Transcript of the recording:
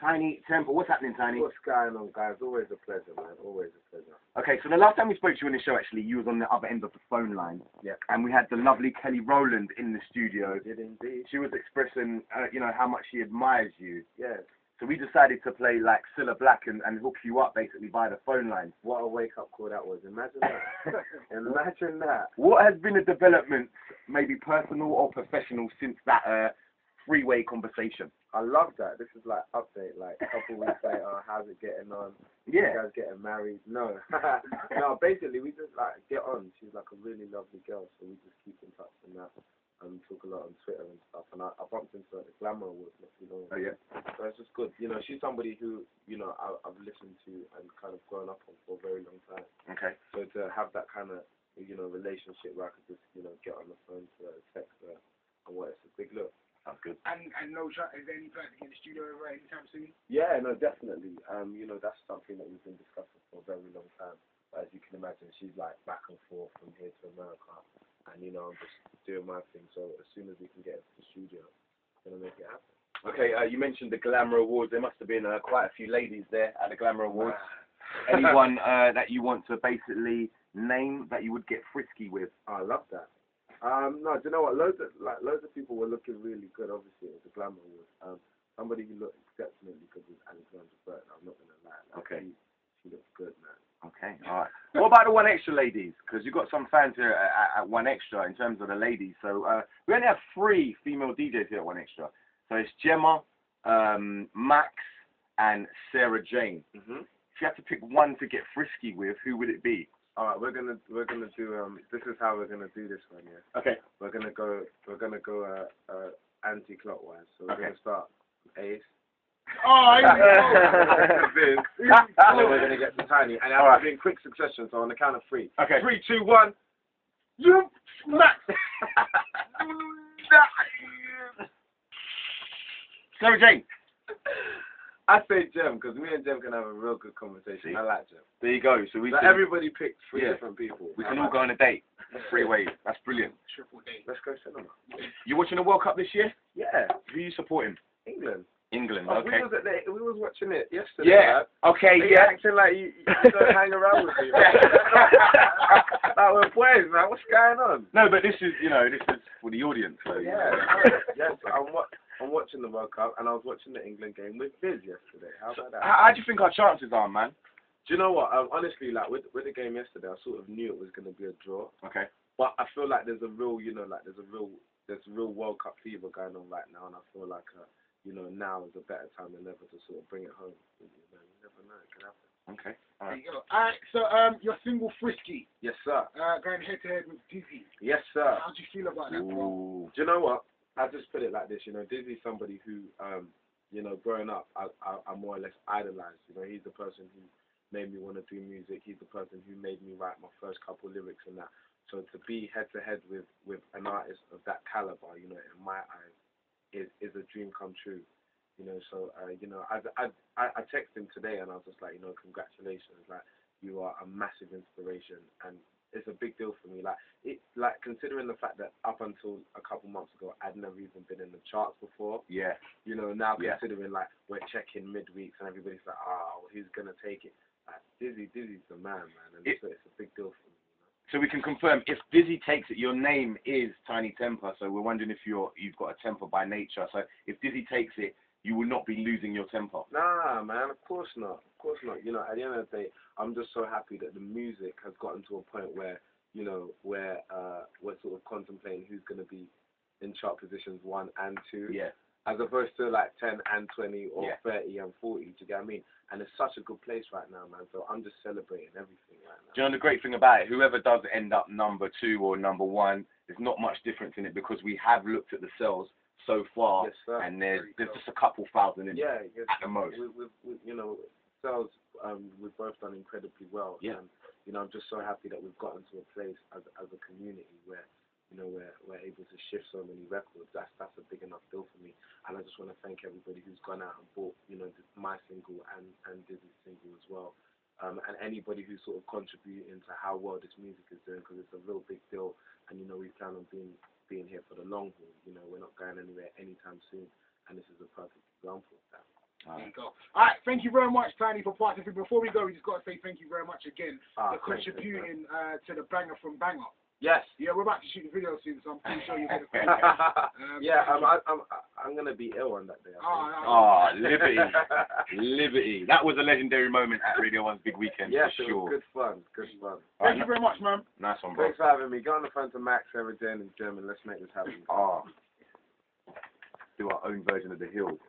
Tinie Tempah. What's happening, Tinie? What's going on, guys? Always a pleasure, man. Always a pleasure. Okay, so the last time we spoke to you on the show, actually, you was on the other end of the phone line. Yeah. And we had the lovely Kelly Rowland in the studio. Did indeed. She was expressing, you know, how much she admires you. Yes. So we decided to play like Cilla Black and hook you up basically via the phone line. What a wake-up call that was. Imagine that. Imagine that. What has been a development, maybe personal or professional, since that three-way conversation? I love that. This is like update, like a couple weeks later. How's it getting on? Yeah. You guys getting married? No. No, basically we just like get on. She's like a really lovely girl, so we just keep in touch and that. Talk a lot on Twitter and stuff. And I bumped into her at the Glamour Awards not too long ago. Oh yeah. So it's just good. You know, she's somebody who, you know, I've listened to and kind of grown up on for a very long time. Okay. So to have that kind of, you know, relationship where I could just, you know, get on the phone to her, text her, and what, it's a big look. Sounds good. And no, is there any plans to get in the studio over anytime soon? Yeah, no, definitely. You know, that's something that we've been discussing for a very long time. But as you can imagine, she's like back and forth from here to America. And, you know, I'm just doing my thing. So as soon as we can get into the studio, I'm going to make it happen. Okay, you mentioned the Glamour Awards. There must have been quite a few ladies there at the Glamour Awards. Anyone that you want to basically name that you would get frisky with? I love that. No, do you know what? Loads of people were looking really good. Obviously, at the Glamour Awards. Somebody who looked exceptionally good was Alexandra Burton. I'm not gonna lie. Like, Okay. She looked good, man. Okay, all right. What about the One Extra ladies? Because you've got some fans here at One Extra in terms of the ladies. So we only have 3 female DJs here at One Extra. So it's Gemma, Max, and Sarah Jane. Mhm. If you had to pick one to get frisky with, who would it be? All right, we're gonna do this is how we're gonna do this one, yeah. Okay. We're gonna go anti-clockwise. So we're Okay. gonna start with Ace. Oh, Vis, and then we're gonna get to Tinie, and All right. I'm doing quick succession. So on the count of 3. Okay. 3, 2, 1. you Max. Sarah Jane. I say Jem because me and Jem can have a real good conversation. See? I like Jem. There you go. So we So can, everybody picked 3 Yeah. different people. we can all go on a date. 3 ways. That's brilliant. Triple date. Let's go cinema. You watching the World Cup this year? Yeah, Who are you supporting? England. England. Oh, Okay. we was watching it yesterday. Yeah. Man. Okay. Are you Yeah. acting like you don't hang around with me, man? Like we're boys, man. What's going on? No, but this is, you know, this is for the audience. So, you Yeah. know. Yes, I'm watching the World Cup, and I was watching the England game with Vis yesterday. How about that? How do you think our chances are, man? Do you know what? Honestly, like with the game yesterday, I sort of knew it was going to be a draw. Okay. But I feel like there's a real, you know, like there's real World Cup fever going on right now, and I feel like, you know, now is a better time than ever to sort of bring it home. You know, you never know, it can happen. Okay. All There right. you go. Alright, so your single Frisky, Yes, sir. going head to head with Dizzy. Yes, sir. How do you feel about that, bro? Ooh. Do you know what? I just put it like this. You know, Dizzy's somebody who, you know, growing up, I more or less idolized. You know, he's the person who made me want to do music. He's the person who made me write my first couple lyrics and that. So to be head to head with an artist of that caliber, you know, in my eyes, is a dream come true. You know, so you know, I texted him today and I was just like, you know, congratulations, like you are a massive inspiration, and it's a big deal for me. Like considering the fact that up until a couple months ago, I'd never even been in the charts before. Yeah. You know, now Yeah. considering like we're checking midweeks and everybody's like, oh, who's gonna take it? Like, Dizzy's the man, and it's a big deal for me. So we can confirm if Dizzy takes it, your name is Tinie Tempah. So we're wondering if you've got a temper by nature. So if Dizzy takes it, you will not be losing your temper. Nah, man, of course not. Of course not. You know, at the end of the day, I'm just so happy that the music has gotten to a point where, you know, where we're sort of contemplating who's going to be in chart positions 1 and 2. Yeah. As opposed to like 10 and 20 or Yeah. 30 and 40, do you get what I mean? And it's such a good place right now, man. So I'm just celebrating everything right now. Do you know the great thing about it? Whoever does end up number 2 or number 1, there's not much difference in it because we have looked at the sales so far, Yes, sir. and there's just a couple thousand in it Yeah, yes, at the most. we you know, sales, we've both done incredibly well. Yeah. And, you know, I'm just so happy that we've gotten to a place as a community where, you know, we're able to shift so many records. That's a big enough deal for me. And I just want to thank everybody who's gone out and bought, you know, my single and Dizzy's single as well. And anybody who's sort of contributing to how well this music is doing, because it's a real big deal. And, you know, we plan on being here for the long haul. You know, we're not going anywhere anytime soon. And this is a perfect example of that. There you go. All right, thank you very much, Tinie, for participating. Before we go, we just got to say thank you very much again for contributing to the banger from Banger. Yes. Yeah, we're about to shoot the video soon, so I'm pretty sure you'll get it. I'm gonna be ill on that day. Oh, liberty, liberty. That was a legendary moment at Radio 1's Big Weekend, Yes, for it sure. was good fun. Good fun. Thank you very much, man. Nice one, bro. Thanks for having me. Go on the phone to Max every day in German. Let's make this happen. Do our own version of the Hills.